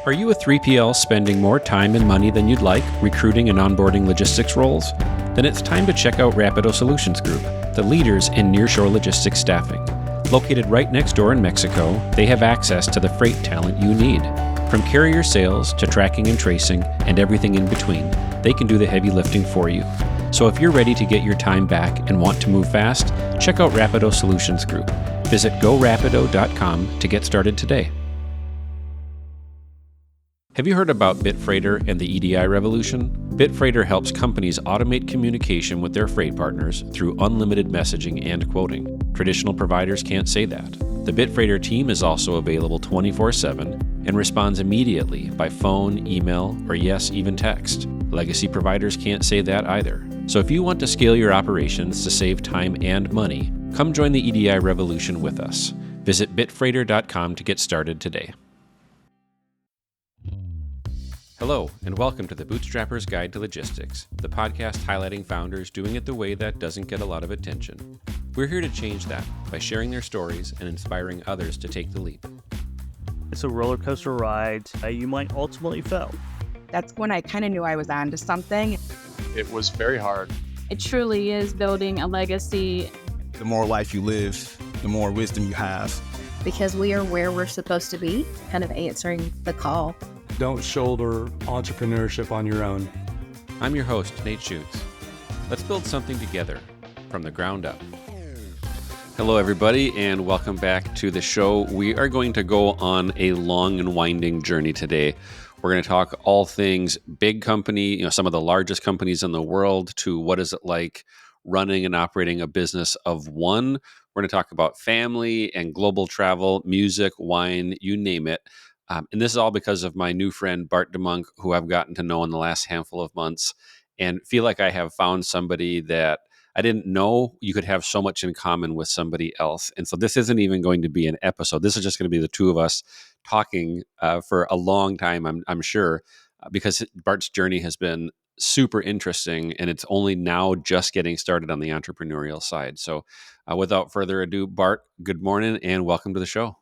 Are you a 3PL spending more time and money than you'd like recruiting and onboarding logistics roles? Then it's time to check out Rapido Solutions Group, the leaders in nearshore logistics staffing. Located right next door in Mexico, they have access to the freight talent you need. From carrier sales to tracking and tracing and everything in between, they can do the heavy lifting for you. So if you're ready to get your time back and want to move fast, check out Rapido Solutions Group. Visit gorapido.com to get started today. Have you heard about Bitfreighter and the EDI revolution? Bitfreighter helps companies automate communication with their freight partners through unlimited messaging and quoting. Traditional providers can't say that. The Bitfreighter team is also available 24/7 and responds immediately by phone, email, or yes, even text. Legacy providers can't say that either. So if you want to scale your operations to save time and money, come join the EDI revolution with us. Visit bitfreighter.com to get started today. Hello, and welcome to the Bootstrapper's Guide to Logistics, the podcast highlighting founders doing it the way that doesn't get a lot of attention. We're here to change that by sharing their stories and inspiring others to take the leap. It's a roller coaster ride. You might ultimately fail. That's when I kind of knew I was onto something. It was very hard. It truly is building a legacy. The more life you live, the more wisdom you have. Because we are where we're supposed to be, kind of answering the call. Don't shoulder entrepreneurship on your own. I'm your host, Nate Schutz. Let's build something together from the ground up. Hello, everybody, and welcome back to the show. We are going to go on a long and winding journey today. We're going to talk all things big company, some of the largest companies in the world, to what is it like running and operating a business of one. We're going to talk about family and global travel, music, wine, you name it. And this is all because of my new friend, Bart De Muynck, who I've gotten to know in the last handful of months, and feel like I have found somebody that I didn't know you could have so much in common with somebody else. And so this isn't even going to be an episode. This is just going to be the two of us talking for a long time, I'm sure, because Bart's journey has been super interesting, and it's only now just getting started on the entrepreneurial side. So without further ado, Bart, good morning and welcome to the show.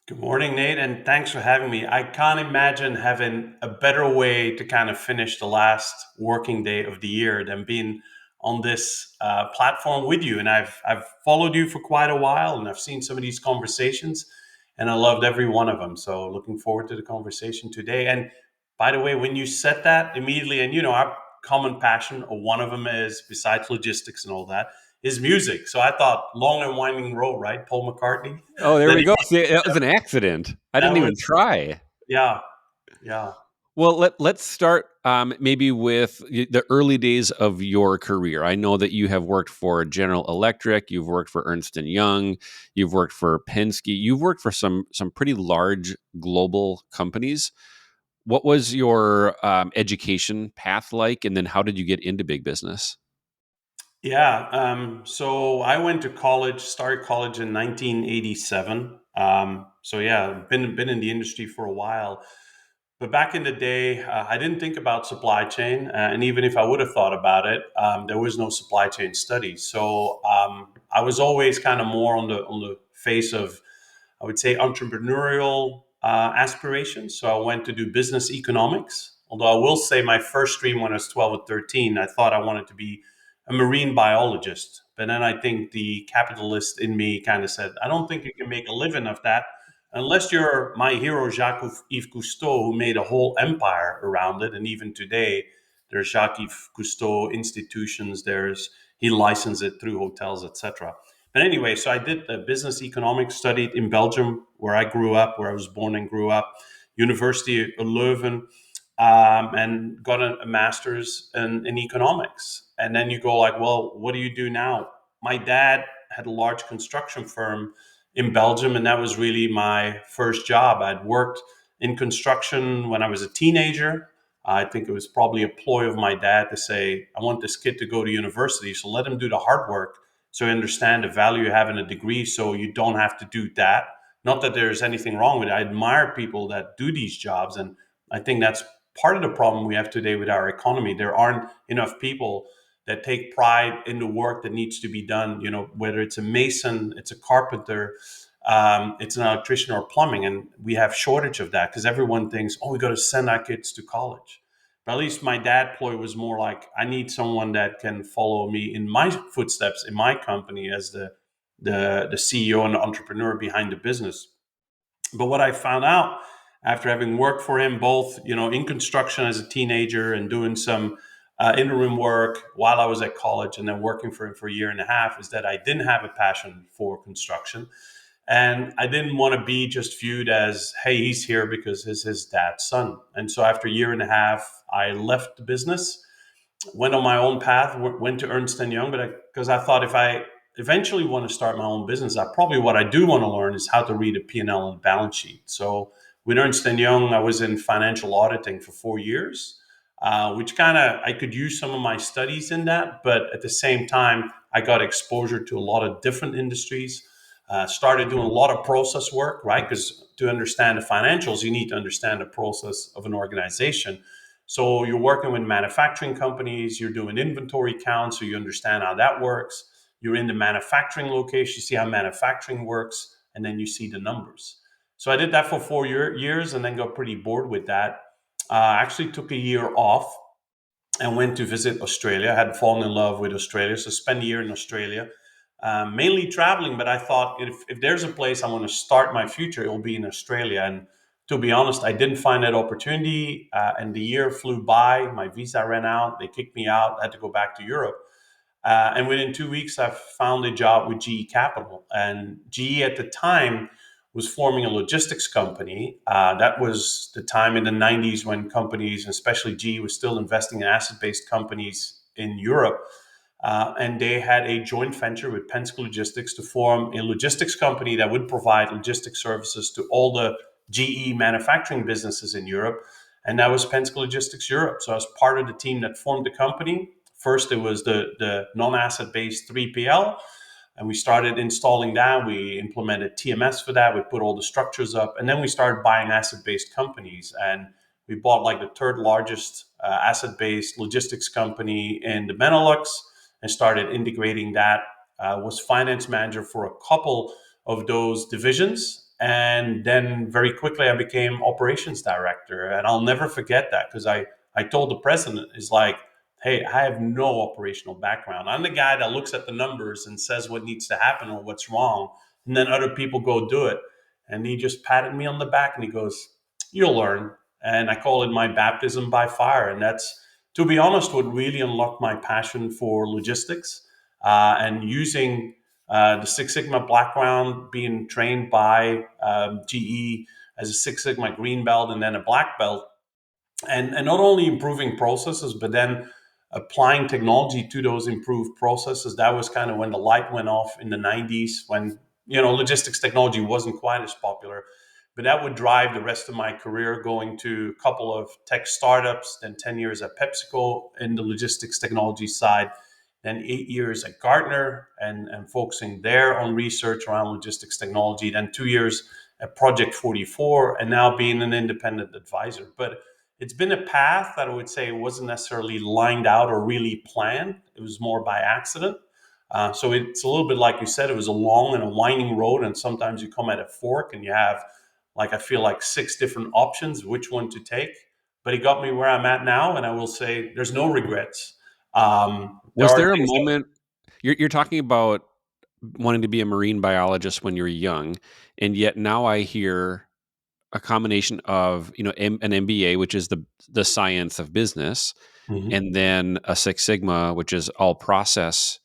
Good morning, Nate, and thanks for having me. I can't imagine having a better way to kind of finish the last working day of the year than being on this platform with you. And I've followed you for quite a while, and I've seen some of these conversations, and I loved every one of them. So looking forward to the conversation today. And by the way, when you said that immediately, and our common passion, or one of them is, besides logistics and all that, is music. So I thought Long and Winding Road, right? Paul McCartney. Oh, there we go. See, it was an accident. I didn't even try. Yeah. Well, let's start maybe with the early days of your career. I know that you have worked for General Electric, you've worked for Ernst and Young, you've worked for Penske, you've worked for some pretty large global companies. What was your education path like, and then how did you get into big business? Yeah. So I went to college, started college in 1987. Been in the industry for a while. But back in the day, I didn't think about supply chain. And even if I would have thought about it, there was no supply chain studies. So I was always kind of more on the face of, I would say, entrepreneurial aspirations. So I went to do business economics. Although I will say my first dream when I was 12 or 13, I thought I wanted to be a marine biologist. But then I think the capitalist in me kind of said, I don't think you can make a living of that unless you're my hero, Jacques-Yves Cousteau, who made a whole empire around it. And even today, there's Jacques-Yves Cousteau institutions. He licensed it through hotels, etc. But anyway, so I did business economics, studied in Belgium, where I grew up, where I was born and grew up, University of Leuven, and got a master's in economics. And then you go like, well, what do you do now? My dad had a large construction firm in Belgium, and that was really my first job. I'd worked in construction when I was a teenager. I think it was probably a ploy of my dad to say, I want this kid to go to university, so let him do the hard work so you understand the value of having a degree so you don't have to do that. Not that there's anything wrong with it. I admire people that do these jobs, and I think that's part of the problem we have today with our economy. There aren't enough people that take pride in the work that needs to be done, whether it's a mason, it's a carpenter, it's an electrician or plumbing, and we have shortage of that because everyone thinks, oh, we got to send our kids to college. But at least my dad ploy was more like, I need someone that can follow me in my footsteps in my company as the CEO and the entrepreneur behind the business. But what I found out after having worked for him both, in construction as a teenager and doing some interim work while I was at college and then working for him for a year and a half, is that I didn't have a passion for construction. And I didn't want to be just viewed as, hey, he's here because he's his dad's son. And so after a year and a half, I left the business, went on my own path, went to Ernst and Young, because I thought if I eventually want to start my own business, what I do want to learn is how to read a P&L and balance sheet. So with Ernst and Young, I was in financial auditing for 4 years, which I could use some of my studies in that, but at the same time, I got exposure to a lot of different industries. Started doing a lot of process work, right? Because to understand the financials, you need to understand the process of an organization. So you're working with manufacturing companies, you're doing inventory counts, so you understand how that works. You're in the manufacturing location, you see how manufacturing works, and then you see the numbers. So I did that for 4 years and then got pretty bored with that. I actually took a year off and went to visit Australia. I had fallen in love with Australia, so spent a year in Australia. Mainly traveling, but I thought if there's a place I want to start my future, it will be in Australia. And to be honest, I didn't find that opportunity, and the year flew by. My visa ran out. They kicked me out. I had to go back to Europe. And within 2 weeks, I found a job with GE Capital. And GE at the time was forming a logistics company. That was the time in the 90s when companies, especially GE, was still investing in asset-based companies in Europe. And they had a joint venture with Penske Logistics to form a logistics company that would provide logistics services to all the GE manufacturing businesses in Europe. And that was Penske Logistics Europe. So I was part of the team that formed the company. First, it was the non-asset-based 3PL. And we started installing that. We implemented TMS for that. We put all the structures up. And then we started buying asset-based companies. And we bought like the third largest asset-based logistics company in the Benelux and started integrating that. Was finance manager for a couple of those divisions. And then very quickly, I became operations director. And I'll never forget that because I told the president, is like, hey, I have no operational background. I'm the guy that looks at the numbers and says what needs to happen or what's wrong. And then other people go do it. And he just patted me on the back and he goes, you'll learn. And I call it my baptism by fire. And that's, to be honest, what really unlocked my passion for logistics and using the Six Sigma background, being trained by GE as a Six Sigma green belt and then a black belt. And not only improving processes, but then applying technology to those improved processes. That was kind of when the light went off in the 90s when, logistics technology wasn't quite as popular. But that would drive the rest of my career, going to a couple of tech startups, then 10 years at PepsiCo in the logistics technology side, then 8 years at Gartner and focusing there on research around logistics technology, then 2 years at Project 44, and now being an independent advisor. But it's been a path that I would say wasn't necessarily lined out or really planned. It was more by accident. So it's a little bit like you said, it was a long and a winding road. And sometimes you come at a fork and you have, I feel like 6 different options, which one to take. But it got me where I'm at now. And I will say there's no regrets. Was there a moment, you're talking about wanting to be a marine biologist when you're young, and yet now I hear a combination of an MBA, which is the science of business, and then a Six Sigma, which is all process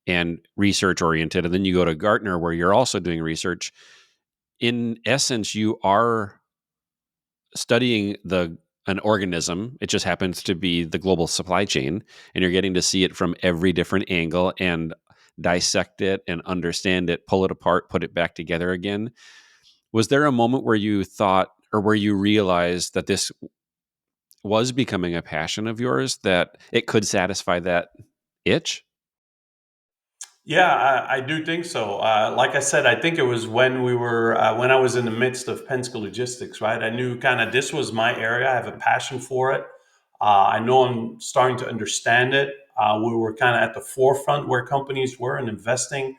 and research oriented, and then you go to Gartner where you're also doing research. In essence, you are studying an organism. It just happens to be the global supply chain, and you're getting to see it from every different angle and dissect it and understand it, pull it apart, put it back together again. Was there a moment where you thought, or where you realized that this was becoming a passion of yours, that it could satisfy that itch? Yeah, I do think so. Like I said, I think it was when when I was in the midst of Penske Logistics, right? I knew kind of this was my area. I have a passion for it. I know I'm starting to understand it. We were kind of at the forefront where companies were and investing.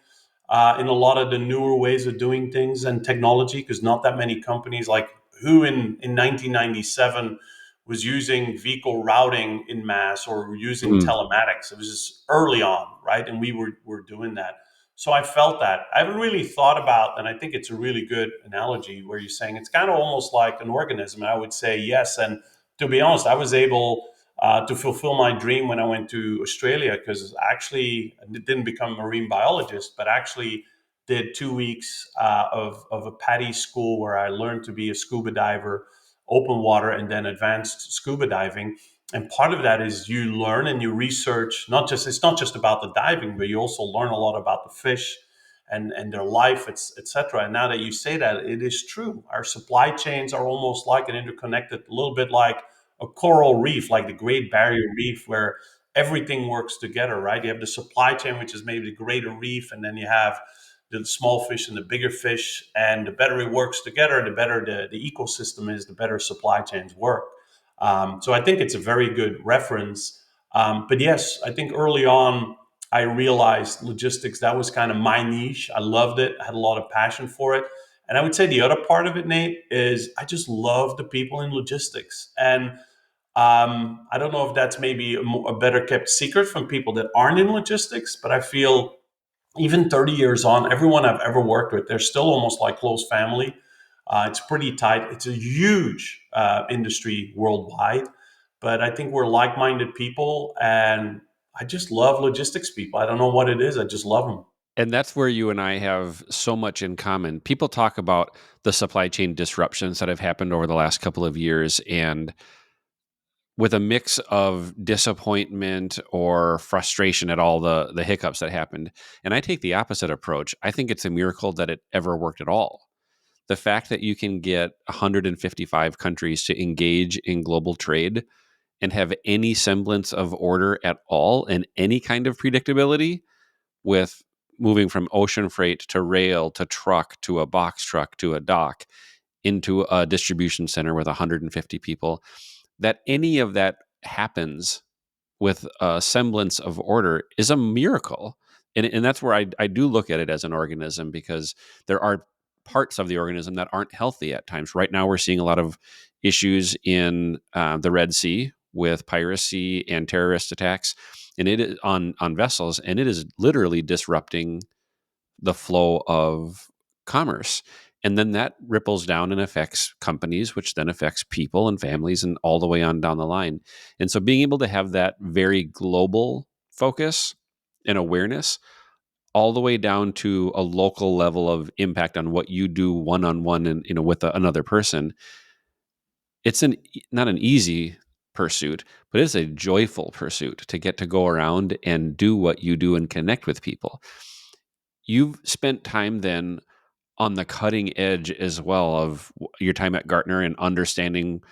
in a lot of the newer ways of doing things and technology, because not that many companies, like who in 1997 was using vehicle routing in mass or using telematics. It was just early on, right? And we were doing that. So I felt that. I haven't really thought about, and I think it's a really good analogy where you're saying it's kind of almost like an organism. And I would say yes. And to be honest, I was able to fulfill my dream when I went to Australia, because actually I didn't become a marine biologist, but actually did 2 weeks of a PADI school where I learned to be a scuba diver, open water, and then advanced scuba diving. And part of that is you learn and you research. It's not just about the diving, but you also learn a lot about the fish and their life, etc. And now that you say that, it is true. Our supply chains are almost like an interconnected, a little bit like a coral reef, like the Great Barrier Reef, where everything works together, right? You have the supply chain, which is maybe the greater reef, and then you have the small fish and the bigger fish. And the better it works together, the better the ecosystem is, the better supply chains work. So I think it's a very good reference. But yes, I think early on, I realized logistics, that was kind of my niche. I loved it. I had a lot of passion for it. And I would say the other part of it, Nate, is I just love the people in logistics. And I don't know if that's maybe a better kept secret from people that aren't in logistics, but I feel even 30 years on, everyone I've ever worked with, they're still almost like close family. It's pretty tight. It's a huge industry worldwide, but I think we're like-minded people, and I just love logistics people. I don't know what it is. I just love them. And that's where you and I have so much in common. People talk about the supply chain disruptions that have happened over the last couple of years, and with a mix of disappointment or frustration at all the hiccups that happened. And I take the opposite approach. I think it's a miracle that it ever worked at all. The fact that you can get 155 countries to engage in global trade and have any semblance of order at all and any kind of predictability, with moving from ocean freight to rail to truck to a box truck to a dock into a distribution center with 150 people, that any of that happens with a semblance of order is a miracle. And that's where I do look at it as an organism, because there are parts of the organism that aren't healthy at times. Right now, we're seeing a lot of issues in the Red Sea with piracy and terrorist attacks, and it is on vessels, and it is literally disrupting the flow of commerce. And then that ripples down and affects companies, which then affects people and families and all the way on down the line. And so being able to have that very global focus and awareness all the way down to a local level of impact on what you do one-on-one and with another person, it's not an easy pursuit, but it's a joyful pursuit to get to go around and do what you do and connect with people. You've spent time then on the cutting edge as well of your time at Gartner and understanding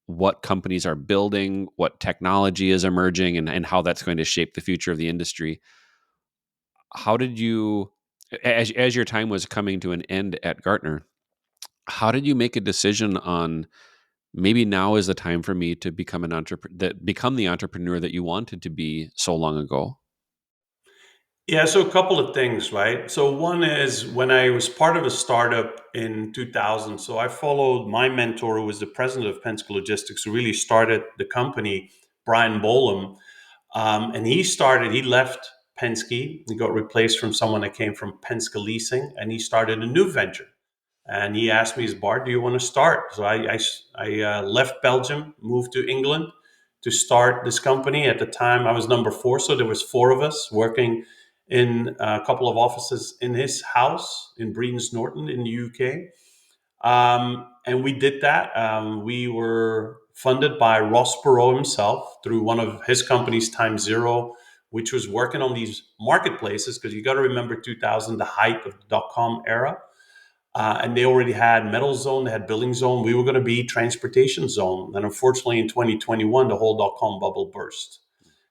what companies are building, what technology is emerging, and how that's going to shape the future of the industry. How did you, as your time was coming to an end at Gartner, how did you make a decision on maybe now is the time for me to become become the entrepreneur that you wanted to be so long ago? Yeah, so a couple of things, right? So one is when I was part of a startup in 2000. So I followed my mentor, who was the president of Penske Logistics, who really started the company, Brian Bolam. And he left Penske. He got replaced from someone that came from Penske Leasing, and he started a new venture. And he asked me, Bart, do you want to start? So I left Belgium, moved to England to start this company. At the time, I was number 4, so there was 4 of us working in a couple of offices in his house in Breedens Norton in the UK. And we did that. We were funded by Ross Perot himself through one of his companies, Time Zero, which was working on these marketplaces, because you got to remember 2000, the height of the dot-com era. And they already had Metal Zone, they had Building Zone. We were going to be Transportation Zone. And unfortunately, in 2021, the whole dot-com bubble burst.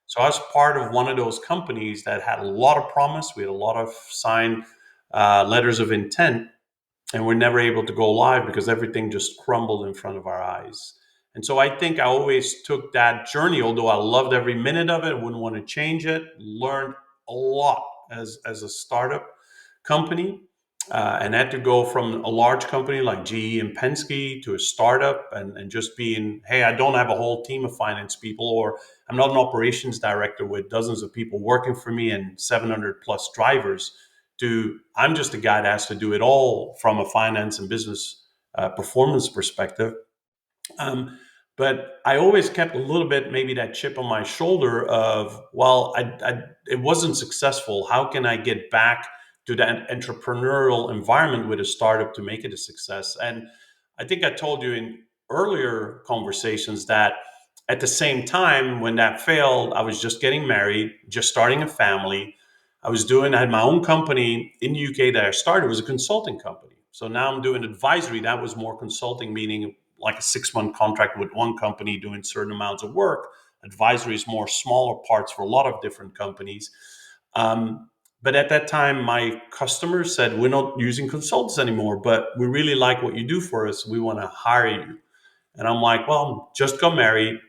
So I was part of one of those companies that had a lot of promise. We had a lot of signed letters of intent, and we're never able to go live because everything just crumbled in front of our eyes. And so I think I always took that journey, although I loved every minute of it, wouldn't want to change it, learned a lot as a startup company, and had to go from a large company like GE and Penske to a startup, and just being, hey, I don't have a whole team of finance people, or I'm not an operations director with dozens of people working for me and 700 plus drivers, to I'm just a guy that has to do it all from a finance and business performance perspective. Um, but I always kept a little bit, maybe that chip on my shoulder of, well, it wasn't successful. How can I get back to that entrepreneurial environment with a startup to make it a success? And I think I told you in earlier conversations that at the same time when that failed, I was just getting married, just starting a family. I had my own company in the UK that I started. It was a consulting company. So now I'm doing advisory. That was more consulting, meaning like a 6-month contract with one company doing certain amounts of work. Advisory is more smaller parts for a lot of different companies. But at that time, my customers said, we're not using consultants anymore, but we really like what you do for us. We want to hire you. And I'm like, well, just got married,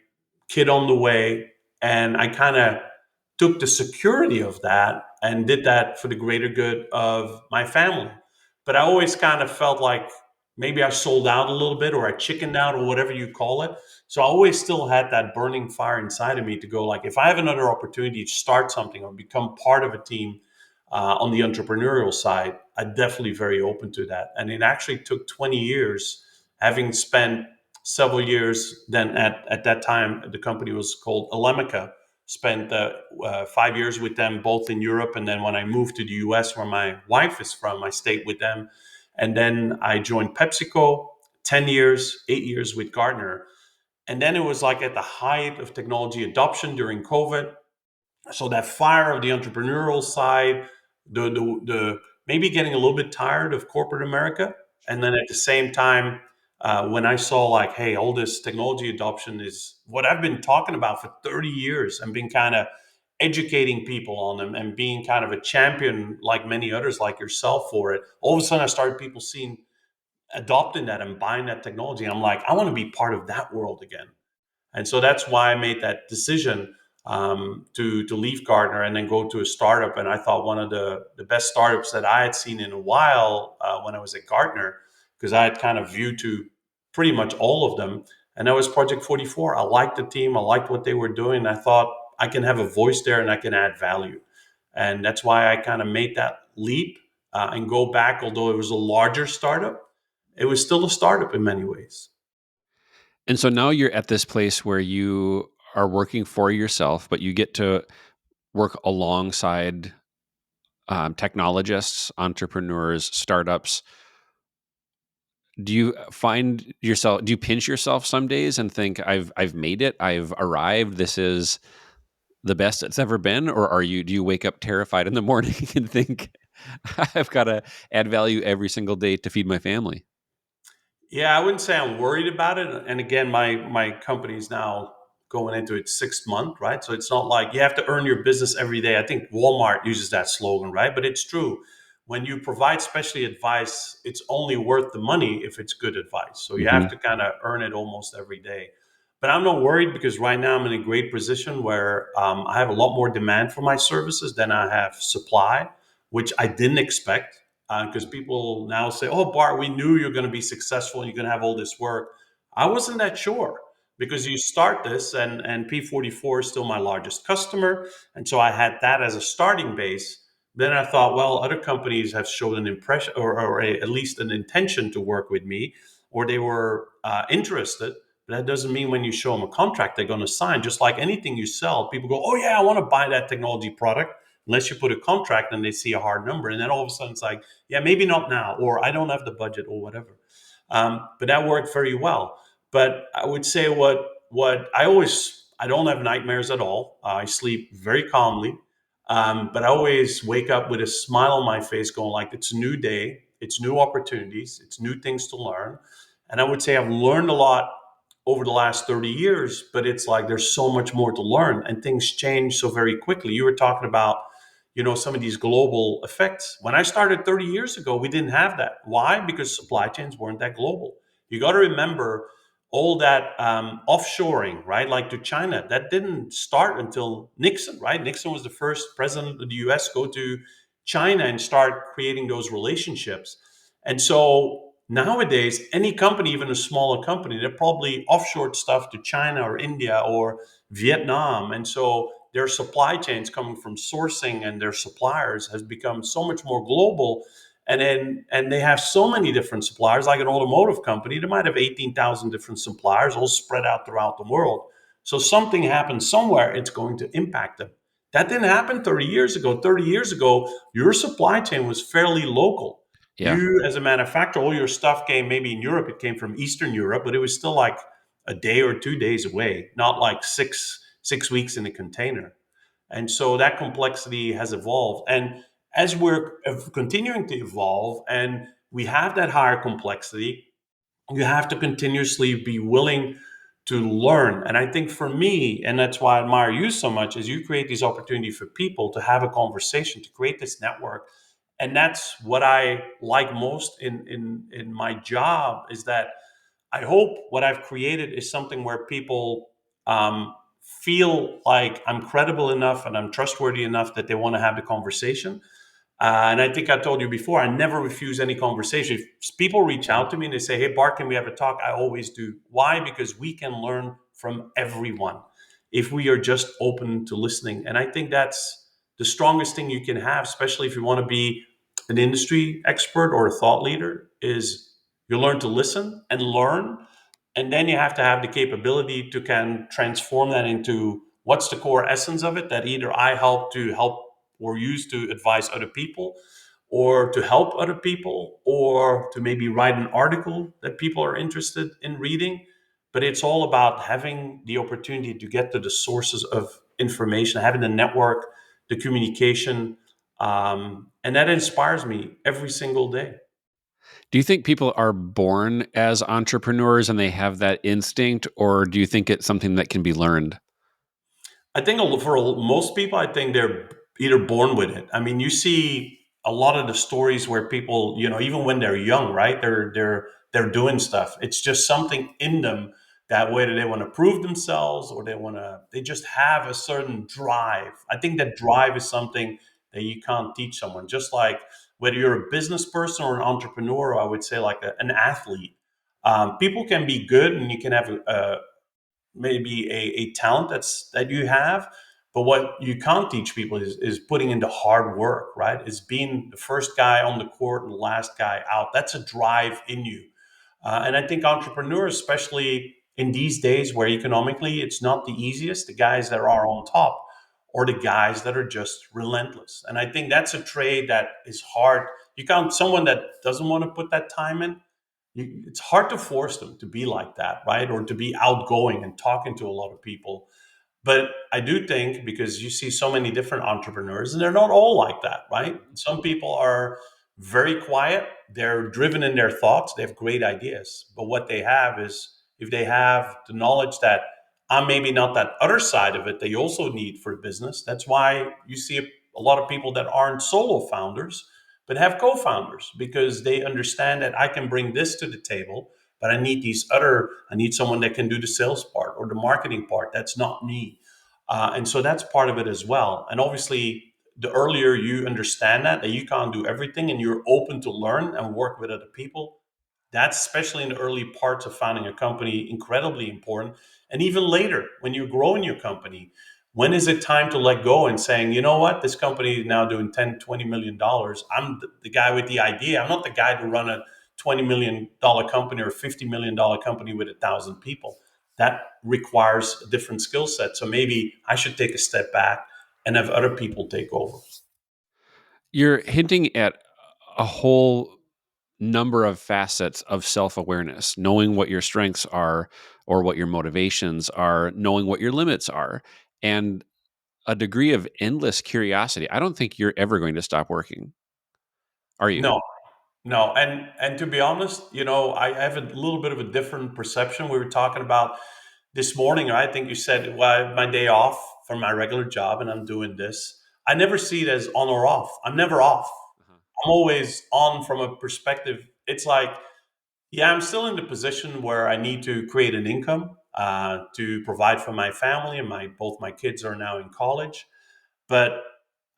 kid on the way. And I kind of took the security of that and did that for the greater good of my family. But I always kind of felt like maybe I sold out a little bit, or I chickened out, or whatever you call it. So I always still had that burning fire inside of me to go, like, if I have another opportunity to start something or become part of a team on the entrepreneurial side, I'm definitely very open to that. And it actually took 20 years, having spent several years then at that time, the company was called Alemica. Spent 5 years with them, both in Europe, and then when I moved to the US, where my wife is from, I stayed with them. And then I joined PepsiCo, 10 years, 8 years with Gartner. And then it was like at the height of technology adoption during COVID. So that fire of the entrepreneurial side, the maybe getting a little bit tired of corporate America. And then at the same time, when I saw like, hey, all this technology adoption is what I've been talking about for 30 years and been kind of educating people on them and being kind of a champion like many others like yourself for it. All of a sudden I started people seeing adopting that and buying that technology. I'm like, I want to be part of that world again. And so that's why I made that decision to leave Gartner and then go to a startup. And I thought one of the best startups that I had seen in a while when I was at Gartner, because I had kind of viewed to pretty much all of them. And that was Project 44. I liked the team. I liked what they were doing. I thought I can have a voice there and I can add value. And that's why I kind of made that leap and go back. Although it was a larger startup, it was still a startup in many ways. And so now you're at this place where you are working for yourself, but you get to work alongside technologists, entrepreneurs, startups. Do you find yourself? Do you pinch yourself some days and think, "I've made it. I've arrived. This is the best it's ever been," or do you wake up terrified in the morning and think, "I've got to add value every single day to feed my family"? Yeah, I wouldn't say I'm worried about it. And again, my company's now going into its 6th month, right? So it's not like you have to earn your business every day. I think Walmart uses that slogan, right? But it's true. When you provide specialty advice, it's only worth the money if it's good advice. So you have to kind of earn it almost every day. But I'm not worried because right now I'm in a great position where I have a lot more demand for my services than I have supply, which I didn't expect because people now say, "Oh, Bart, we knew you're going to be successful and you're going to have all this work." I wasn't that sure because you start this, and P44 is still my largest customer, and so I had that as a starting base. Then I thought, well, other companies have shown an impression at least an intention to work with me, or they were interested. But that doesn't mean when you show them a contract, they're going to sign. Just like anything you sell, people go, "Oh yeah, I want to buy that technology product." Unless you put a contract and they see a hard number, and then all of a sudden it's like, yeah, maybe not now, or I don't have the budget, or whatever. But that worked very well. But I would say what I don't have nightmares at all. I sleep very calmly, but I always wake up with a smile on my face, going like, it's a new day, it's new opportunities, it's new things to learn. And I would say I've learned a lot over the last 30 years, but it's like there's so much more to learn, and things change so very quickly. You were talking about some of these global effects. When I started 30 years ago, we didn't have that. Why? Because supply chains weren't that global. You got to remember all that offshoring, right? Like to China, that didn't start until Nixon, right? Nixon was the first president of the US go to China and start creating those relationships. And so nowadays, any company, even a smaller company, they're probably offshored stuff to China or India or Vietnam. And so their supply chains coming from sourcing and their suppliers has become so much more global. And they have so many different suppliers, like an automotive company. They might have 18,000 different suppliers all spread out throughout the world. So something happens somewhere, it's going to impact them. That didn't happen 30 years ago. 30 years ago, your supply chain was fairly local. Yeah. You, as a manufacturer, all your stuff came maybe in Europe, it came from Eastern Europe, but it was still like a day or 2 days away, not like six weeks in a container. And so that complexity has evolved. And as we're continuing to evolve and we have that higher complexity, you have to continuously be willing to learn. And I think for me, and that's why I admire you so much, is you create these opportunities for people to have a conversation, to create this network. And that's what I like most in my job, is that I hope what I've created is something where people feel like I'm credible enough and I'm trustworthy enough that they want to have the conversation. And I think I told you before, I never refuse any conversation. If people reach out to me and they say, "Hey, Bart, can we have a talk?" I always do. Why? Because we can learn from everyone if we are just open to listening. And I think that's the strongest thing you can have, especially if you want to be an industry expert or a thought leader, is you learn to listen and learn. And then you have to have the capability to can transform that into what's the core essence of it that either I help or use to advise other people or to help other people or to maybe write an article that people are interested in reading. But it's all about having the opportunity to get to the sources of information, having the network, the communication. And that inspires me every single day. Do you think people are born as entrepreneurs and they have that instinct, or do you think it's something that can be learned? I think for most people, I think they're either born with it. I mean, you see a lot of the stories where people, even when they're young, right? They're doing stuff. It's just something in them that whether they want to prove themselves or they just have a certain drive. I think that drive is something that you can't teach someone. Just like whether you're a business person or an entrepreneur, or I would say like an athlete. People can be good, and you can have maybe a talent that you have, but what you can't teach people is putting into hard work, right? Is being the first guy on the court and the last guy out. That's a drive in you. And I think entrepreneurs, especially in these days where economically it's not the easiest, the guys that are on top or the guys that are just relentless. And I think that's a trade that is hard. You can't, someone that doesn't want to put that time in, it's hard to force them to be like that, right? Or to be outgoing and talking to a lot of people. But I do think, because you see so many different entrepreneurs and they're not all like that, right? Some people are very quiet. They're driven in their thoughts. They have great ideas. But what they have is, if they have the knowledge that I'm maybe not that other side of it, they also need for business. That's why you see a lot of people that aren't solo founders, but have co-founders, because they understand that I can bring this to the table, but I need someone that can do the sales part or the marketing part. That's not me. And so that's part of it as well. And obviously, the earlier you understand that you can't do everything and you're open to learn and work with other people, that's, especially in the early parts of founding a company, incredibly important. And even later, when you're growing your company, when is it time to let go and saying, you know what, this company is now doing 10, $20 million. I'm the guy with the idea. I'm not the guy to run a $20 million company or a $50 million company with 1,000 people. That requires a different skill set. So maybe I should take a step back and have other people take over. You're hinting at a whole number of facets of self-awareness, knowing what your strengths are or what your motivations are, knowing what your limits are, and a degree of endless curiosity. I don't think you're ever going to stop working. Are you? No, no. And to be honest, I have a little bit of a different perception. We were talking about this morning, I think you said, well, I have my day off from my regular job and I'm doing this. I never see it as on or off. I'm never off. I'm always on from a perspective. It's like, yeah, I'm still in the position where I need to create an income to provide for my family, and both my kids are now in college. But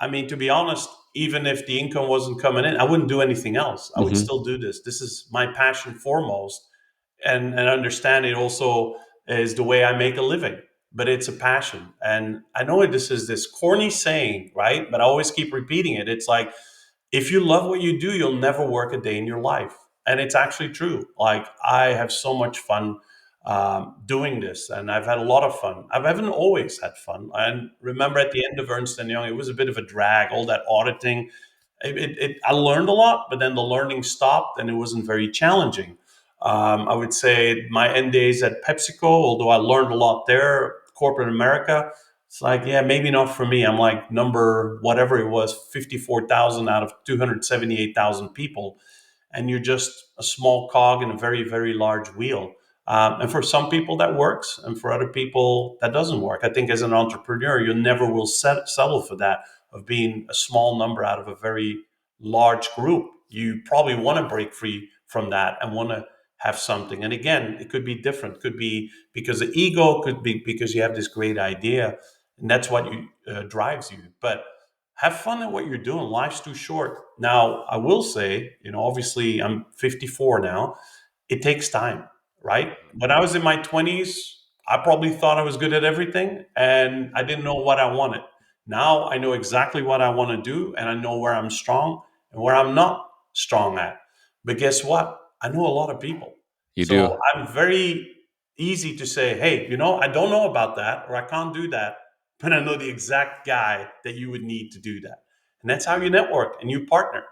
I mean, to be honest, even if the income wasn't coming in, I wouldn't do anything else. I would Hmm. still do this. This is my passion foremost, and understand it also is the way I make a living. But it's a passion, and I know this is this corny saying, right? But I always keep repeating it. It's like, if you love what you do, you'll never work a day in your life. And it's actually true. Like, I have so much fun doing this, and I've had a lot of fun. I haven't always had fun. And remember, at the end of Ernst and Young, it was a bit of a drag. All that auditing, I learned a lot, but then the learning stopped, and it wasn't very challenging. I would say my end days at PepsiCo, although I learned a lot there, corporate America, it's like, yeah, maybe not for me. I'm like number whatever it was, 54,000 out of 278,000 people. And you're just a small cog in a very, very large wheel. And for some people that works, and for other people that doesn't work. I think as an entrepreneur, you never will settle for that, of being a small number out of a very large group. You probably want to break free from that and want to have something. And again, it could be different. Could be because of ego, could be because you have this great idea, and that's what drives you. But have fun at what you're doing. Life's too short. Now, I will say, obviously I'm 54 now. It takes time, right? When I was in my 20s, I probably thought I was good at everything, and I didn't know what I wanted. Now I know exactly what I want to do, and I know where I'm strong and where I'm not strong at. But guess what? I know a lot of people. You do. So I'm very easy to say, hey, I don't know about that, or I can't do that, but I know the exact guy that you would need to do that. And that's how you network and you partner.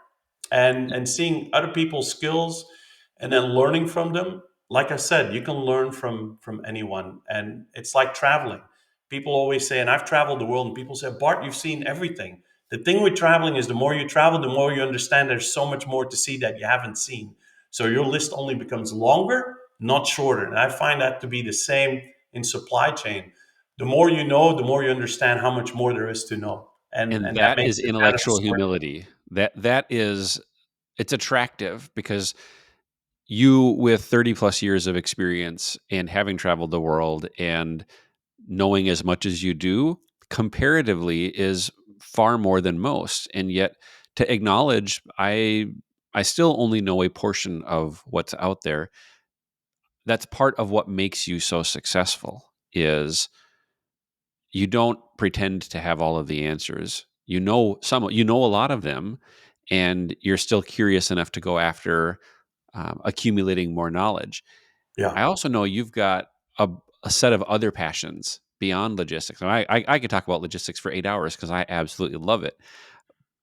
And seeing other people's skills and then learning from them. Like I said, you can learn from anyone. And it's like traveling. People always say, and I've traveled the world, and people say, Bart, you've seen everything. The thing with traveling is the more you travel, the more you understand there's so much more to see that you haven't seen. So your list only becomes longer, not shorter. And I find that to be the same in supply chain. The more you know, the more you understand how much more there is to know. And And that that makes is it kind of a intellectual smart. humility. That is, it's attractive because you, with 30 plus years of experience and having traveled the world and knowing as much as you do, comparatively is far more than most. And yet, to acknowledge, I still only know a portion of what's out there. That's part of what makes you so successful. Is you don't pretend to have all of the answers. You know a lot of them, and you're still curious enough to go after accumulating more knowledge. Yeah. I also know you've got a set of other passions beyond logistics. And I could talk about logistics for 8 hours because I absolutely love it.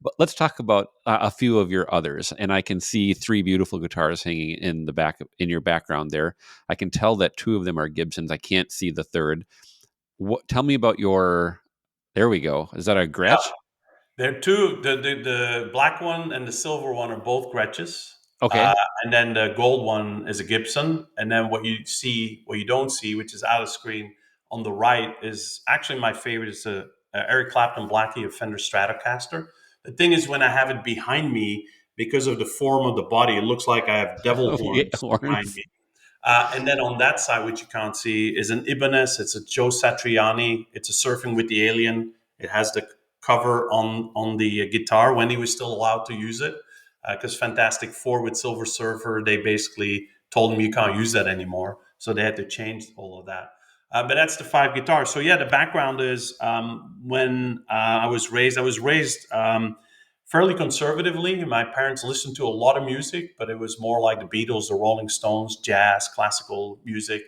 But let's talk about a few of your others. And I can see three beautiful guitars hanging in the back in your background there. I can tell that two of them are Gibsons. I can't see the third. Tell me about your. There we go. Is that a Yeah. Gretsch? There are two. The black one and the silver one are both Gretches, uh, Okay. and then the gold one is a Gibson. And then what you don't see, which is out of screen on the right, is actually my favorite. It's a Eric Clapton Blackie, a Fender Stratocaster. The thing is, when I have it behind me, because of the form of the body, it looks like I have devil Yeah, horns behind horns. me. And then on that side, which you can't see, is an Ibanez. It's a Joe Satriani. It's a Surfing with the Alien. It has the cover on the guitar when he was still allowed to use it. Because Fantastic Four with Silver Surfer, they basically told him you can't use that anymore. So they had to change all of that. But that's the five guitars. So yeah, the background is when I was raised fairly conservatively. My parents listened to a lot of music, but it was more like the Beatles, the Rolling Stones, jazz, classical music.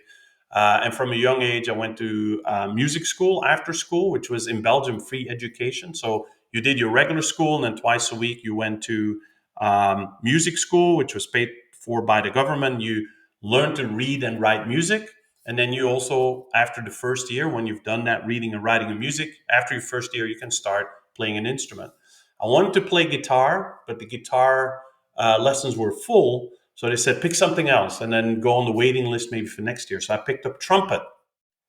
And from a young age, I went to music school after school, which was in Belgium free education. So you did your regular school, and then twice a week you went to music school, which was paid for by the government. You learned to read and write music. And then you also, after the first year, when you've done that reading and writing of music, after your first year, you can start playing an instrument. I wanted to play guitar, but the guitar lessons were full. So they said, pick something else and then go on the waiting list maybe for next year. So I picked up trumpet,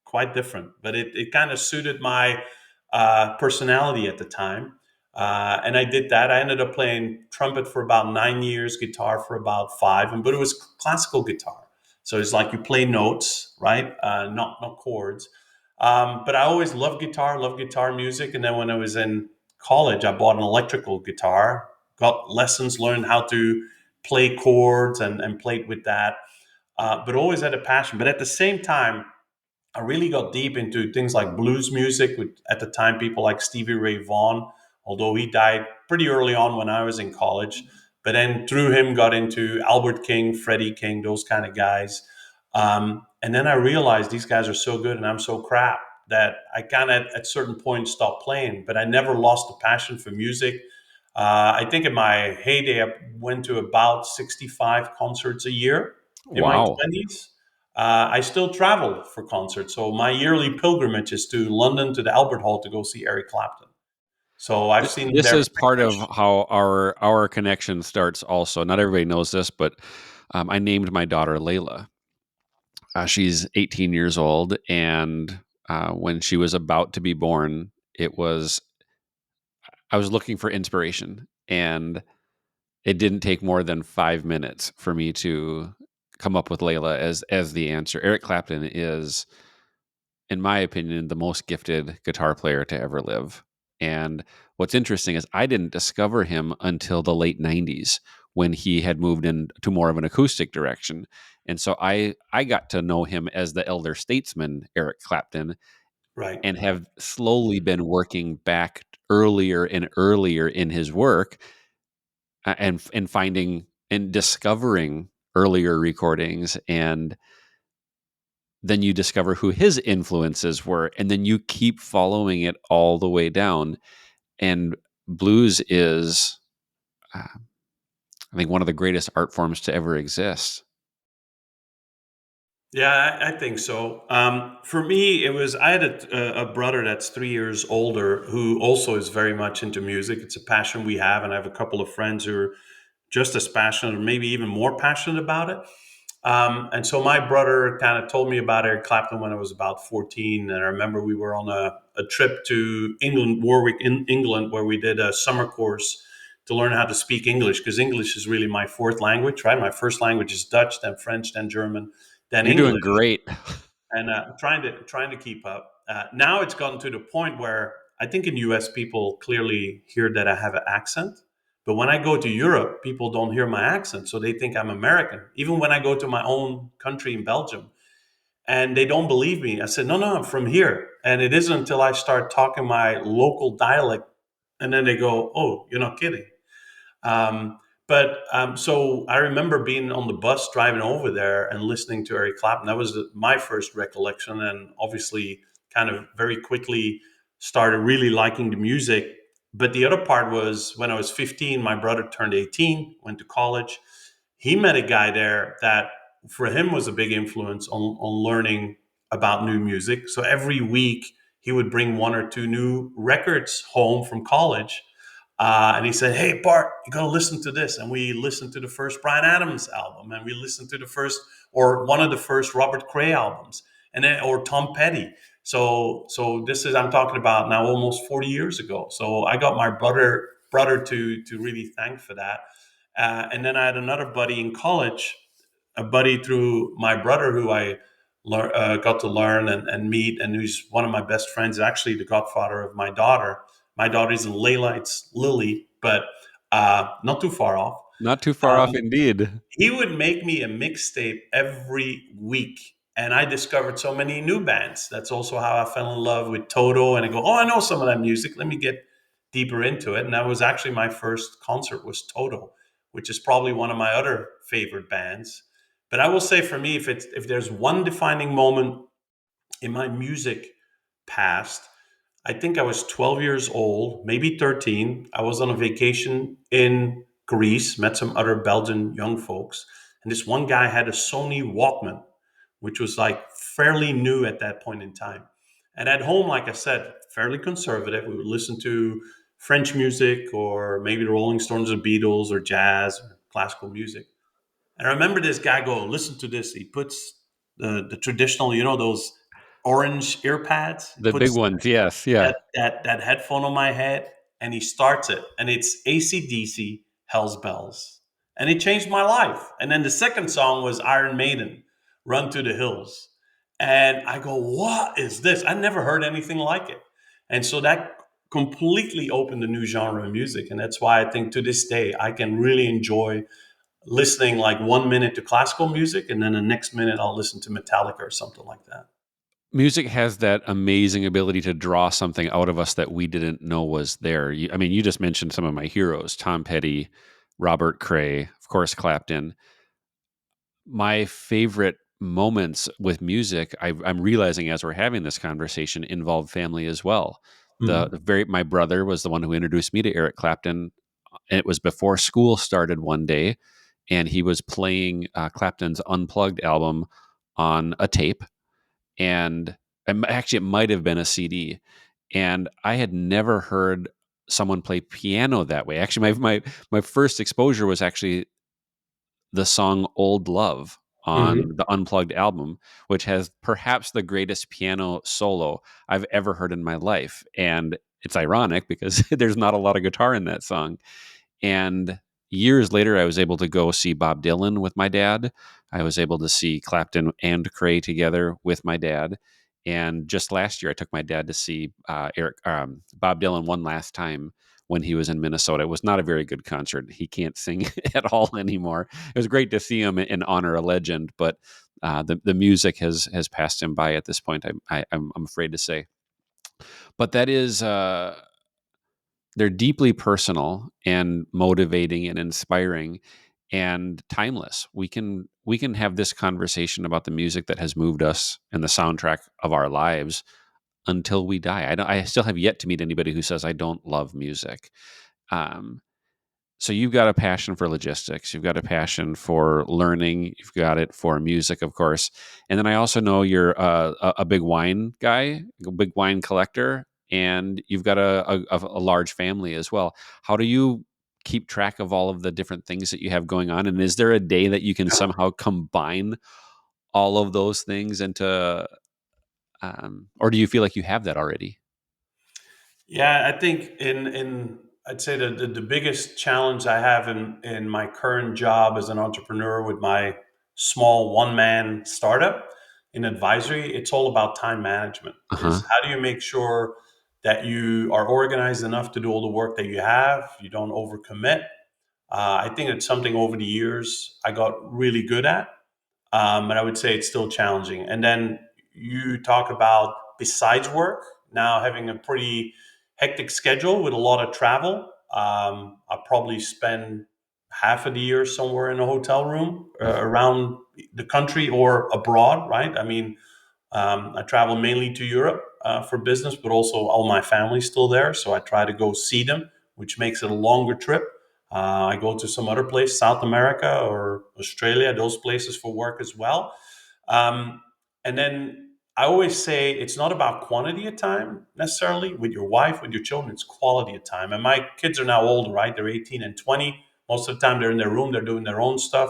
quite different, but it kind of suited my personality at the time. And I did that. I ended up playing trumpet for about 9 years, guitar for about 5, but it was classical guitar. So it's like you play notes, right? Not chords. But I always loved guitar music. And then when I was in college, I bought an electrical guitar, got lessons, learned how to play chords and played with that, but always had a passion. But at the same time, I really got deep into things like blues music with, at the time, people like Stevie Ray Vaughan, although he died pretty early on when I was in college. But then through him, got into Albert King, Freddie King, those kind of guys. And then I realized these guys are so good and I'm so crap that I kind of at certain points stopped playing. But I never lost the passion for music. I think in my heyday, I went to about 65 concerts a year in my Wow. 20s. I still travel for concerts. So my yearly pilgrimage is to London to the Albert Hall to go see Eric Clapton. So I've seen him This there. is part of how our connection starts also. Not everybody knows this, but I named my daughter Layla. She's 18 years old, and when she was about to be born, I was looking for inspiration, and it didn't take more than 5 minutes for me to come up with Layla as the answer. Eric Clapton is, in my opinion, the most gifted guitar player to ever live. And what's interesting is I didn't discover him until the late 90s when he had moved into more of an acoustic direction. And so I got to know him as the elder statesman, Eric Clapton, Right. and have slowly been working back earlier and earlier in his work, and finding and discovering earlier recordings, and then you discover who his influences were, and then you keep following it all the way down. And blues is, I think, one of the greatest art forms to ever exist. Yeah, I think so. For me, it was I had a brother that's 3 years older who also is very much into music. It's a passion we have, and I have a couple of friends who are just as passionate, or maybe even more passionate about it. And so my brother kind of told me about Eric Clapton when I was about 14, and I remember we were on a trip to England, Warwick, in England, where we did a summer course to learn how to speak English, because English is really my fourth language, right? My first language is Dutch, then French, then German, then You're English, doing great. and trying to keep up. Now it's gotten to the point where I think in US people clearly hear that I have an accent, but when I go to Europe, people don't hear my accent, so they think I'm American. Even when I go to my own country in Belgium, and they don't believe me, I said, "No, no, I'm from here." And it isn't until I start talking my local dialect, and then they go, "Oh, you're not kidding." So I remember being on the bus driving over there and listening to Eric Clapton. That was my first recollection, and obviously, kind of very quickly started really liking the music. But the other part was when I was 15, my brother turned 18, went to college. He met a guy there that for him was a big influence on learning about new music. So every week he would bring one or two new records home from college, and he said, "Hey, Bart, you got to listen to this." And we listened to the first Bryan Adams album, and we listened to the first, or one of the first Robert Cray albums, and then, or Tom Petty. So this is, I'm talking about now almost 40 years ago. So I got my brother to really thank for that. And then I had another buddy in college, a buddy through my brother who I got to learn and meet, and who's one of my best friends, actually the godfather of my daughter. My daughter isn't Layla, it's Lily, but not too far off. Not too far off Um, indeed. he would make me a mixtape every week. And I discovered so many new bands. That's also how I fell in love with Toto. And I go, "Oh, I know some of that music. Let me get deeper into it." And that was actually my first concert was Toto, which is probably one of my other favorite bands. But I will say for me, if there's one defining moment in my music past, I think I was 12 years old, maybe 13. I was on a vacation in Greece, met some other Belgian young folks. And this one guy had a Sony Walkman, which was like fairly new at that point in time. And at home, like I said, fairly conservative. We would listen to French music, or maybe the Rolling Stones or Beatles, or jazz or classical music. And I remember this guy go, "Listen to this." He puts the traditional, those orange ear pads. He The big puts ones, yes, yeah. that headphone on my head, and he starts it, and it's AC/DC, Hell's Bells, and it changed my life. And then the second song was Iron Maiden, Run to the Hills, and I go, "What is this? I never heard anything like it." And so that completely opened a new genre of music. And that's why I think to this day, I can really enjoy listening like 1 minute to classical music, and then the next minute I'll listen to Metallica or something like that. Music has that amazing ability to draw something out of us that we didn't know was there. I mean, you just mentioned some of my heroes: Tom Petty, Robert Cray, of course, Clapton. My favorite moments with music, I'm realizing as we're having this conversation, involve family as well. My brother was the one who introduced me to Eric Clapton. And it was before school started one day, and he was playing Clapton's Unplugged album on a tape, and actually it might have been a CD. And I had never heard someone play piano that way. Actually, my first exposure was actually the song Old Love on the Unplugged album, which has perhaps the greatest piano solo I've ever heard in my life. And it's ironic because there's not a lot of guitar in that song. And years later, I was able to go see Bob Dylan with my dad. I was able to see Clapton and Cray together with my dad. And just last year, I took my dad to see Bob Dylan one last time when he was in Minnesota. It was not a very good concert. He can't sing at all anymore. It was great to see him and honor a legend, but the music has passed him by at this point. I'm afraid to say, but that is. They're deeply personal and motivating and inspiring and timeless. We can have this conversation about the music that has moved us and the soundtrack of our lives until we die. I still have yet to meet anybody who says I don't love music. Um, so you've got a passion for logistics, you've got a passion for learning, you've got it for music, of course, and then I also know you're a big wine guy, a big wine collector, and you've got a large family as well. How do you keep track of all of the different things that you have going on, and is there a day that you can somehow combine all of those things into, or do you feel like you have that already? Yeah, I think in I'd say the biggest challenge I have in my current job as an entrepreneur with my small one man startup in advisory, it's all about time management. Uh-huh. Is how do you make sure that you are organized enough to do all the work that you have, you don't overcommit. I think it's something over the years I got really good at, but I would say it's still challenging. And then you talk about besides work, now having a pretty hectic schedule with a lot of travel. I probably spend half of the year somewhere in a hotel room around the country or abroad, right? I mean, I travel mainly to Europe for business, but also all my family's still there. So I try to go see them, which makes it a longer trip. I go to some other place, South America or Australia, those places for work as well. Um, and then I always say it's not about quantity of time necessarily with your wife, with your children, it's quality of time. And my kids are now older, right? They're 18 and 20. Most of the time they're in their room, they're doing their own stuff.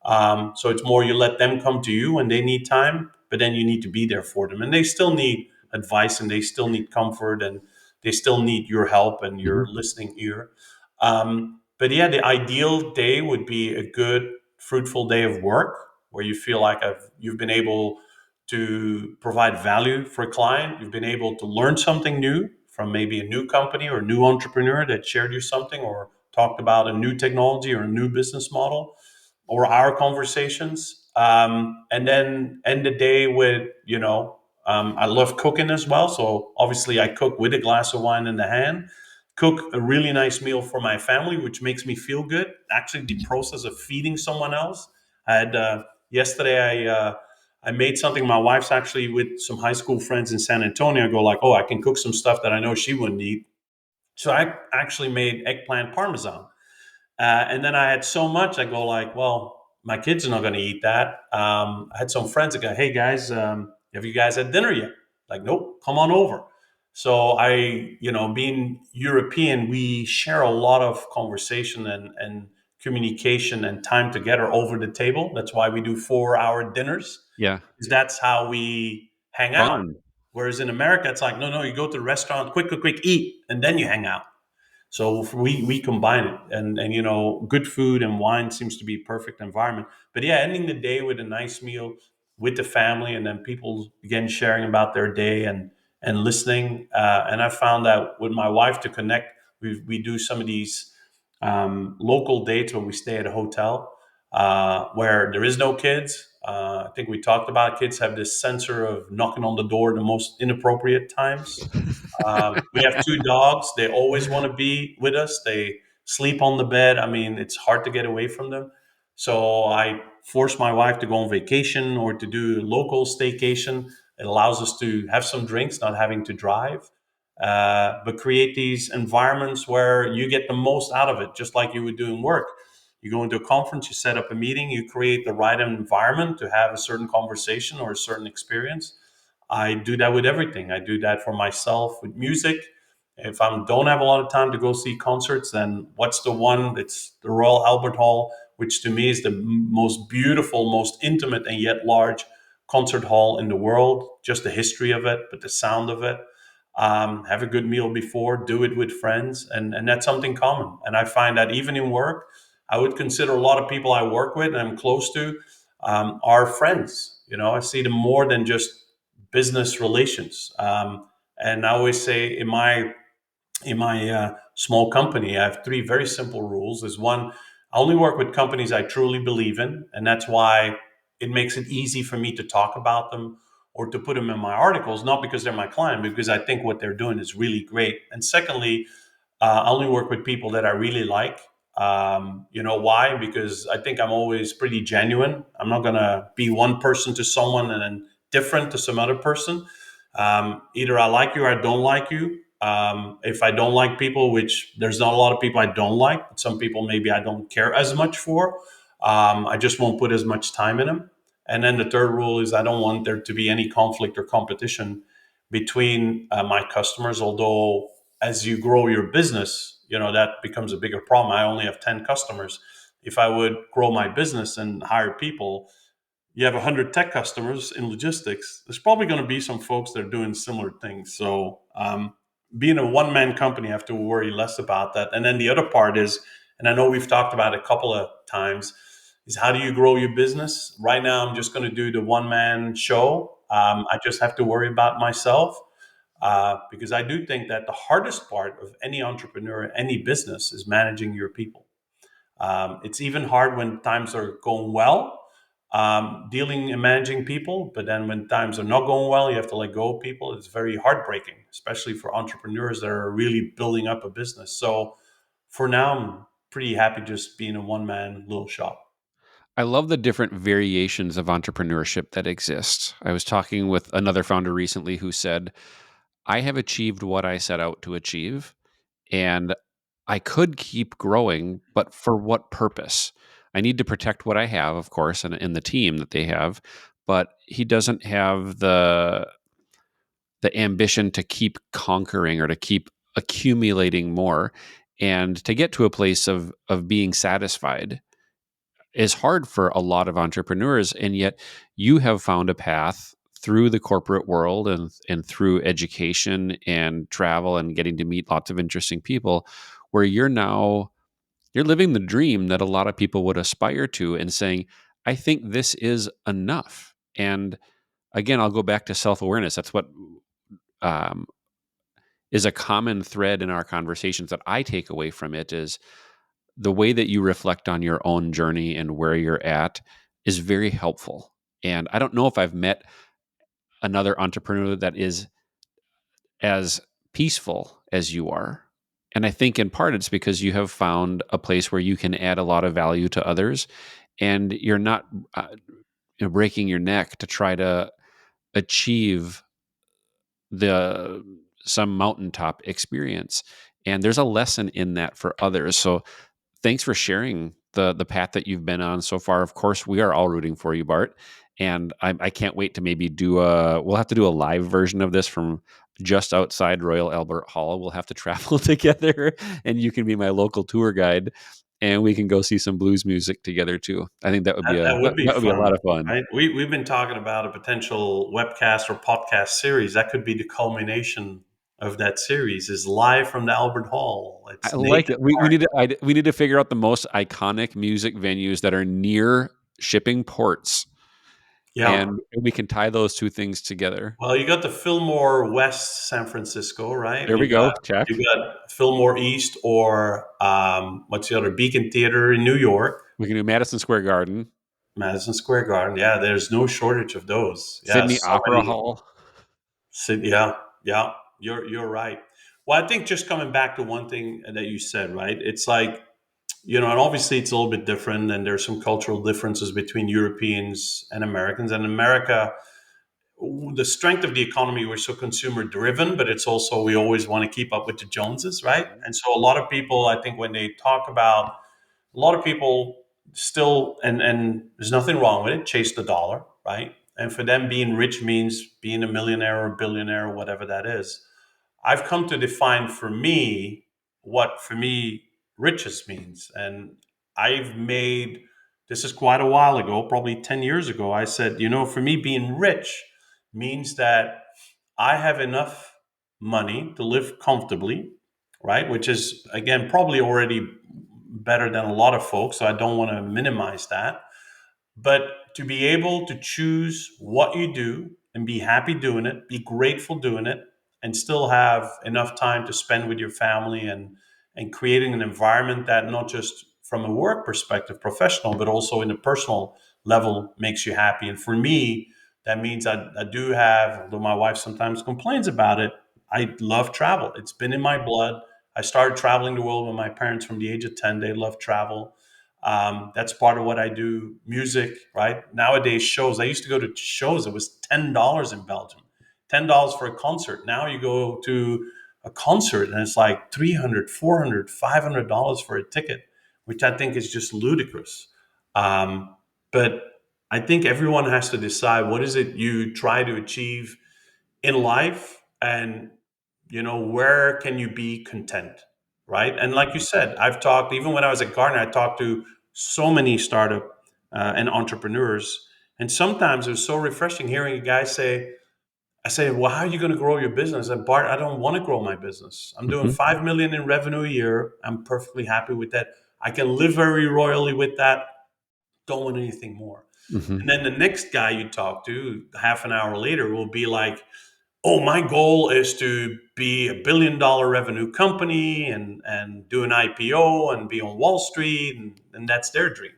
So it's more you let them come to you when they need time, but then you need to be there for them. And they still need advice and they still need comfort and they still need your help and your listening ear. But yeah, the ideal day would be a good, fruitful day of work where you feel like you've been able to provide value for a client. You've been able to learn something new from maybe a new company or a new entrepreneur that shared you something or talked about a new technology or a new business model or our conversations. And then end the day with, I love cooking as well. So obviously I cook with a glass of wine in the hand, cook a really nice meal for my family, which makes me feel good. Actually, the process of feeding someone else. I had yesterday, I made something. My wife's actually with some high school friends in San Antonio. I go like, oh, I can cook some stuff that I know she wouldn't eat. So I actually made eggplant parmesan. And then I had so much, I go like, well, my kids are not going to eat that. I had some friends that go, hey guys, have you guys had dinner yet? Like, nope, come on over. So being European, we share a lot of conversation and communication and time together over the table. That's why we do 4-hour dinners. Yeah. Because that's how we hang out. Fun. Whereas in America, it's like, no, you go to the restaurant, quick, eat, and then you hang out. So we combine it, and good food and wine seems to be perfect environment. But yeah, ending the day with a nice meal with the family, and then people again sharing about their day, and listening. And I found that with my wife to connect, we do some of these local dates where we stay at a hotel where there is no kids. I think we talked about kids have this sensor of knocking on the door at the most inappropriate times. We have two dogs. They always want to be with us. They sleep on the bed. I mean, it's hard to get away from them. So I force my wife to go on vacation or to do local staycation. It allows us to have some drinks, not having to drive, but create these environments where you get the most out of it, just like you would do in work. You go into a conference, you set up a meeting, you create the right environment to have a certain conversation or a certain experience. I do that with everything. I do that for myself with music. If I don't have a lot of time to go see concerts, then what's the one? It's the Royal Albert Hall, which to me is the most beautiful, most intimate, and yet large concert hall in the world. Just the history of it, but the sound of it. Have a good meal before, do it with friends, and that's something common. And I find that even in work, I would consider a lot of people I work with and I'm close to are friends. You know, I see them more than just business relations. And I always say in my small company, I have three very simple rules. Is one, I only work with companies I truly believe in, and that's why it makes it easy for me to talk about them or to put them in my articles, not because they're my client, but because I think what they're doing is really great. And secondly, I only work with people that I really like. You know why? Because I think I'm always pretty genuine. I'm not going to be one person to someone and then different to some other person. Either I like you or I don't like you. If I don't like people, which there's not a lot of people I don't like, but some people maybe I don't care as much for, I just won't put as much time in them. And then the third rule is I don't want there to be any conflict or competition between my customers. Although as you grow your business, you know, that becomes a bigger problem. I only have 10 customers. If I would grow my business and hire people, you have 100 tech customers in logistics, there's probably going to be some folks that are doing similar things. So being a one-man company, I have to worry less about that. And then the other part is, and I know we've talked about it a couple of times, is how do you grow your business? Right now, I'm just going to do the one-man show. I just have to worry about myself because I do think that the hardest part of any entrepreneur, any business, is managing your people. It's even hard when times are going well, dealing and managing people. But then when times are not going well, you have to let go of people. It's very heartbreaking, especially for entrepreneurs that are really building up a business. So for now, I'm pretty happy just being a one-man little shop. I love the different variations of entrepreneurship that exist. I was talking with another founder recently who said, I have achieved what I set out to achieve, and I could keep growing, but for what purpose? I need to protect what I have, of course, and the team that they have, but he doesn't have the ambition to keep conquering or to keep accumulating more. And to get to a place of being satisfied is hard for a lot of entrepreneurs, and yet you have found a path through the corporate world and through education and travel and getting to meet lots of interesting people where you're living the dream that a lot of people would aspire to and saying, I think this is enough. And again, I'll go back to self-awareness. That's what um, is a common thread in our conversations that I take away from it is the way that you reflect on your own journey and where you're at is very helpful. And I don't know if I've met another entrepreneur that is as peaceful as you are. And I think in part it's because you have found a place where you can add a lot of value to others and you're not breaking your neck to try to achieve the some mountaintop experience. And there's a lesson in that for others. So thanks for sharing the path that you've been on so far. Of course, we are all rooting for you, Bart. And I can't wait to maybe we'll have to do a live version of this from just outside Royal Albert Hall. We'll have to travel together and you can be my local tour guide and we can go see some blues music together too. I think that would be That would be that would be a fun, lot of fun. right? We've been talking about a potential webcast or podcast series. That could be the culmination of that series is live from the Albert Hall. I It's like Nathan it. We Hart. need we need to figure out the most iconic music venues that are near shipping ports. Yeah. and we can tie those two things together. Well, you got the Fillmore West San Francisco, right? There And we go. Check. you got Fillmore East, or what's the other, Beacon Theater in New York, We can do Madison Square Garden, Madison Square Garden. Yeah, there's no shortage of those. Yeah, Sydney so Opera many. Hall. Yeah, yeah, you're right. Well, I think just coming back to one thing that you said, right? It's like, and obviously it's a little bit different, and there's some cultural differences between Europeans and Americans. And America, the strength of the economy, we're so consumer driven, but it's also, we always want to keep up with the Joneses, right? And so a lot of people, I think, when they talk about, a lot of people still, and there's nothing wrong with it, chase the dollar, right? And for them, being rich means being a millionaire or billionaire or whatever that is. I've come to define for me what, for me, riches means. And I've made, this is quite a while ago, probably 10 years ago, I said, for me, being rich means that I have enough money to live comfortably, right? Which is, again, probably already better than a lot of folks. So I don't want to minimize that. But to be able to choose what you do and be happy doing it, be grateful doing it, and still have enough time to spend with your family, and creating an environment that, not just from a work perspective, professional, but also in a personal level, makes you happy. And for me, that means I do have, although my wife sometimes complains about it, I love travel. It's been in my blood. I started traveling the world with my parents from the age of 10. They love travel. That's part of what I do. Music, right? Nowadays, shows. I used to go to shows. It was $10 in Belgium, $10 for a concert. Now you go to a concert and it's like $300, $400, $500 for a ticket, which I think is just ludicrous. But I think everyone has to decide, what is it you try to achieve in life, and where can you be content, right? And like you said, I've talked, even when I was at Gartner, I talked to so many startup and entrepreneurs, and sometimes it was so refreshing hearing a guy say, I say, well, how are you going to grow your business? And Bart, I don't want to grow my business. I'm doing Mhm. 5 million in revenue a year. I'm perfectly happy with that. I can live very royally with that. Don't want anything more. Mhm. And then the next guy you talk to half an hour later will be like, oh, my goal is to be $1 billion revenue company, and do an IPO and be on Wall Street. And that's their dream.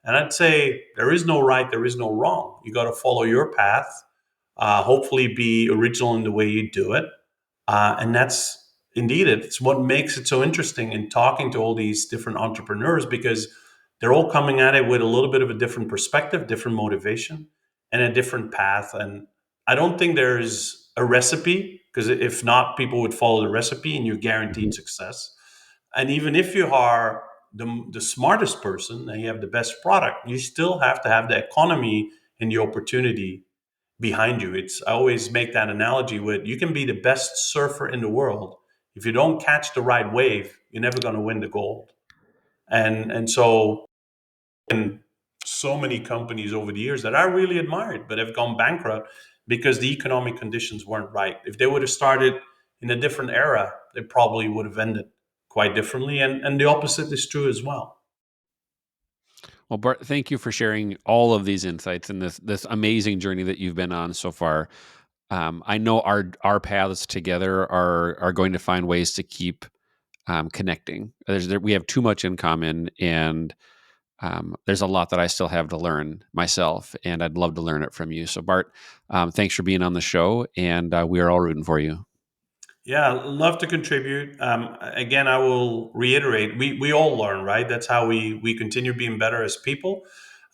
And I'd say there is no right, there is no wrong. You got to follow your path, hopefully be original in the way you do it. And that's indeed it. It's what makes it so interesting in talking to all these different entrepreneurs, because they're all coming at it with a little bit of a different perspective, different motivation, and a different path. And I don't think there's a recipe, because if not, people would follow the recipe and you're guaranteed success. And even if you are the smartest person and you have the best product, you still have to have the economy and the opportunity behind you. It's, I always make that analogy with, you can be the best surfer in the world. If you don't catch the right wave, you're never going to win the gold. And so, in so many companies over the years that I really admired, but have gone bankrupt because the economic conditions weren't right. If they would have started in a different era, they probably would have ended quite differently. And the opposite is true as well. Well, Bart, thank you for sharing all of these insights and this amazing journey that you've been on so far. I know our paths together are going to find ways to keep connecting. We have too much in common, and there's a lot that I still have to learn myself, and I'd love to learn it from you. So, Bart, thanks for being on the show, and we are all rooting for you. Yeah, love to contribute. Again, I will reiterate: we all learn, right? That's how we continue being better as people,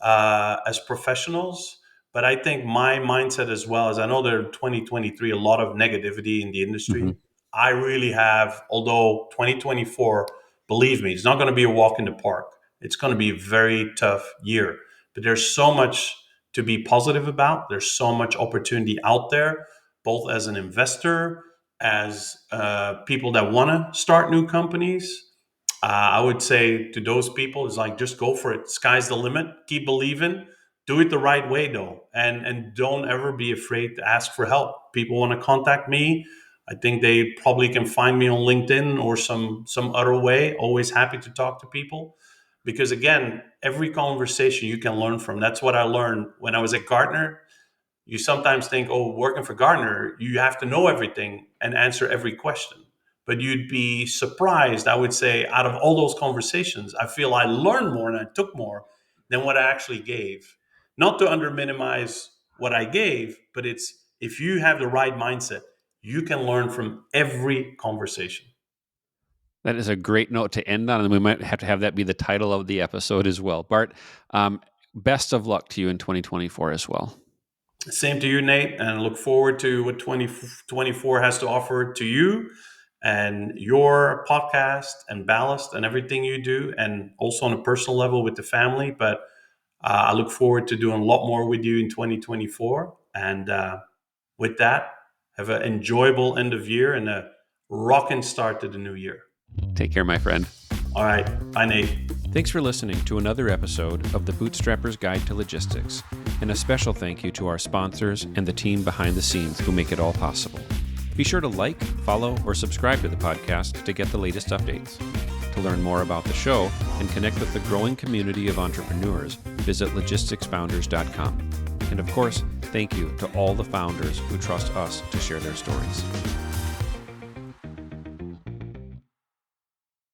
as professionals. But I think my mindset as well is, I know there 2023 a lot of negativity in the Hmm. industry. I really have, although 2024, believe me, it's not going to be a walk in the park. It's going to be a very tough year. But there's so much to be positive about. There's so much opportunity out there, both as an investor, as people that want to start new companies. I would say to those people, is like, just go for it. Sky's the limit. Keep believing. Do it the right way, though, and don't ever be afraid to ask for help. People want to contact me. I think they probably can find me on LinkedIn or some other way. Always happy to talk to people, because again, every conversation you can learn from. That's what I learned when I was at Gartner. you sometimes think, oh, working for Gartner, you have to know everything and answer every question. But you'd be surprised, I would say, out of all those conversations, I feel I learned more and I took more than what I actually gave. Not to under minimize what I gave, but it's if you have the right mindset, you can learn from every conversation. That is a great note to end on, and we might have to have that be the title of the episode as well. Bart, best of luck to you in 2024 as well. Same to you, Nate, and look forward to what 2024 has to offer to you and your podcast and Ballast and everything you do, and also on a personal level with the family. But I look forward to doing a lot more with you in 2024. And with that, have an enjoyable end of year and a rocking start to the new year. Take care, my friend. All right. Bye, Nate. Thanks for listening to another episode of the Bootstrapper's Guide to Logistics, and a special thank you to our sponsors and the team behind the scenes who make it all possible. Be sure to like, follow, or subscribe to the podcast to get the latest updates. To learn more about the show and connect with the growing community of entrepreneurs, visit logisticsfounders.com. And of course, thank you to all the founders who trust us to share their stories.